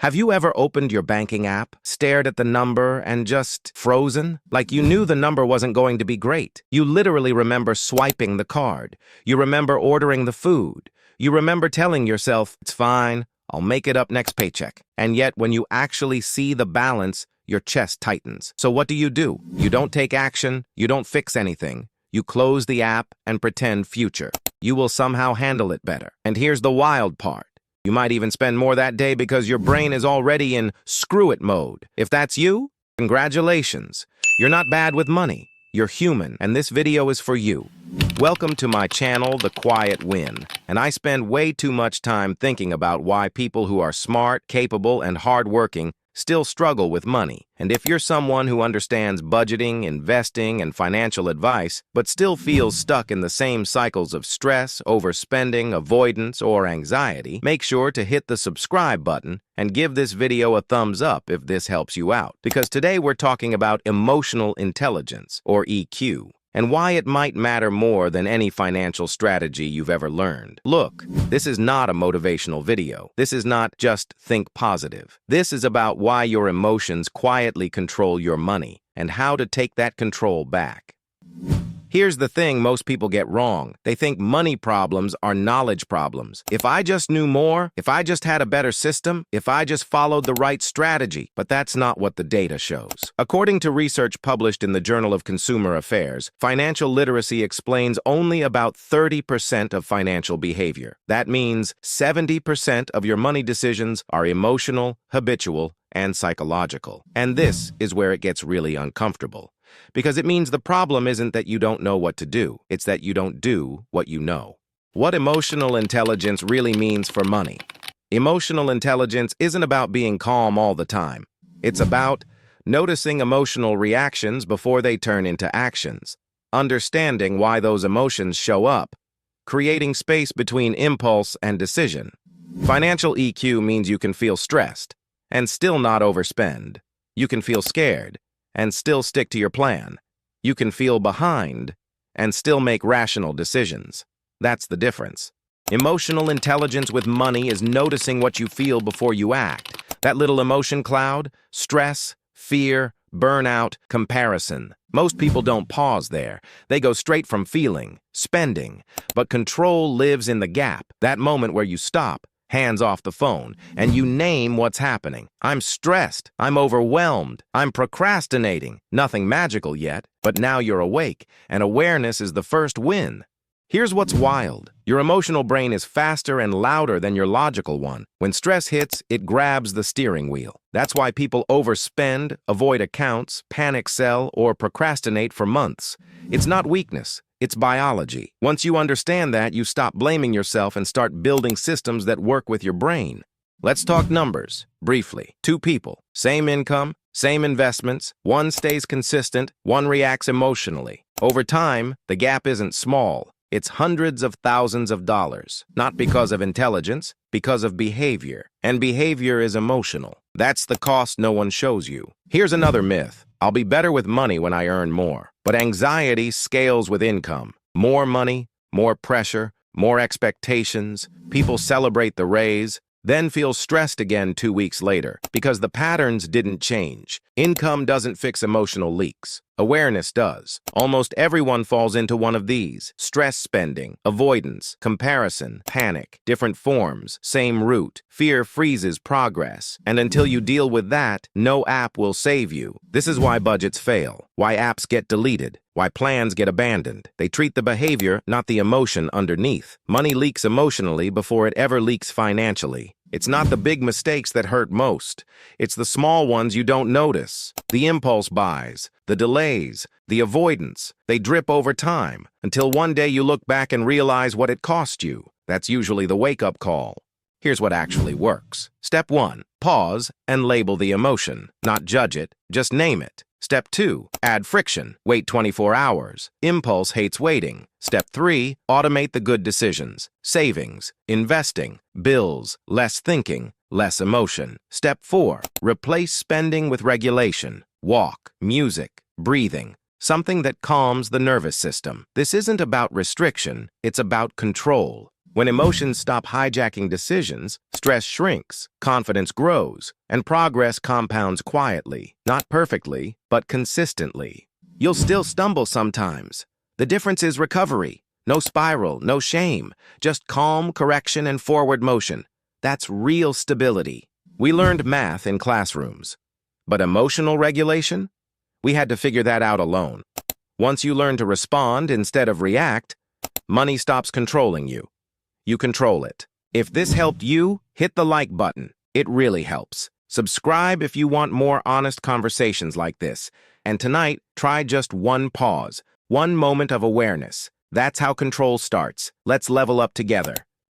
Have you ever opened your banking app, stared at the number, and just frozen? Like you knew the number wasn't going to be great. You literally remember swiping the card. You remember ordering the food. You remember telling yourself, it's fine, I'll make it up next paycheck. And yet, when you actually see the balance, your chest tightens. So what do? You don't take action, you don't fix anything. You close the app and pretend future. You will somehow handle it better. And here's the wild part. You might even spend more that day because your brain is already in screw-it mode. If that's you, congratulations. You're not bad with money. You're human, and this video is for you. Welcome to my channel, The Quiet Win, and I spend way too much time thinking about why people who are smart, capable, and hardworking still struggle with money. And if you're someone who understands budgeting, investing, and financial advice, but still feels stuck in the same cycles of stress, overspending, avoidance, or anxiety, make sure to hit the subscribe button and give this video a thumbs up if this helps you out. Because today we're talking about emotional intelligence, or EQ, and why it might matter more than any financial strategy you've ever learned. Look, this is not a motivational video. This is not just think positive. This is about why your emotions quietly control your money and how to take that control back. Here's the thing most people get wrong. They think money problems are knowledge problems. If I just knew more, if I just had a better system, if I just followed the right strategy. But that's not what the data shows. According to research published in the Journal of Consumer Affairs, financial literacy explains only about 30% of financial behavior. That means 70% of your money decisions are emotional, habitual, and psychological. And this is where it gets really uncomfortable. Because it means the problem isn't that you don't know what to do, it's that you don't do what you know. What emotional intelligence really means for money. Emotional intelligence isn't about being calm all the time. It's about noticing emotional reactions before they turn into actions, understanding why those emotions show up, creating space between impulse and decision. Financial EQ means you can feel stressed and still not overspend. You can feel scared and still stick to your plan. You can feel behind and still make rational decisions. That's the difference. Emotional intelligence with money is noticing what you feel before you act. That little emotion cloud, stress, fear, burnout, comparison. Most people don't pause there. They go straight from feeling, spending. But control lives in the gap, that moment where you stop, hands off the phone, and you name what's happening. I'm stressed. I'm overwhelmed. I'm procrastinating. Nothing magical yet, but now you're awake, and awareness is the first win. Here's what's wild. Your emotional brain is faster and louder than your logical one. When stress hits, it grabs the steering wheel. That's why people overspend, avoid accounts, panic sell, or procrastinate for months. It's not weakness. It's biology. Once you understand that, you stop blaming yourself and start building systems that work with your brain. Let's talk numbers, briefly. 2 people, same income, same investments, one stays consistent, one reacts emotionally. Over time, the gap isn't small. It's hundreds of thousands of dollars. Not because of intelligence, because of behavior. And behavior is emotional. That's the cost no one shows you. Here's another myth. I'll be better with money when I earn more. But anxiety scales with income. More money, more pressure, more expectations. People celebrate the raise, then feel stressed again 2 weeks later because the patterns didn't change. Income doesn't fix emotional leaks. Awareness does. Almost everyone falls into one of these: stress spending, avoidance, comparison, panic, different forms, same root. Fear freezes progress. And until you deal with that, no app will save you. This is why budgets fail, why apps get deleted, why plans get abandoned. They treat the behavior, not the emotion underneath. Money leaks emotionally before it ever leaks financially. It's not the big mistakes that hurt most. It's the small ones you don't notice. The impulse buys, the delays, the avoidance. They drip over time until one day you look back and realize what it cost you. That's usually the wake-up call. Here's what actually works. Step 1, pause and label the emotion. Not judge it, just name it. Step 2, add friction. Wait 24 hours. Impulse hates waiting. Step 3, automate the good decisions. Savings, investing, bills, less thinking, less emotion. Step 4, replace spending with regulation. Walk, music, breathing. Something that calms the nervous system. This isn't about restriction, it's about control. When emotions stop hijacking decisions, stress shrinks, confidence grows, and progress compounds quietly, not perfectly, but consistently. You'll still stumble sometimes. The difference is recovery. No spiral, no shame, just calm, correction, and forward motion. That's real stability. We learned math in classrooms. But emotional regulation? We had to figure that out alone. Once you learn to respond instead of react, money stops controlling you. You control it. If this helped you, hit the like button. It really helps. Subscribe if you want more honest conversations like this. And tonight, try just one pause, one moment of awareness. That's how control starts. Let's level up together.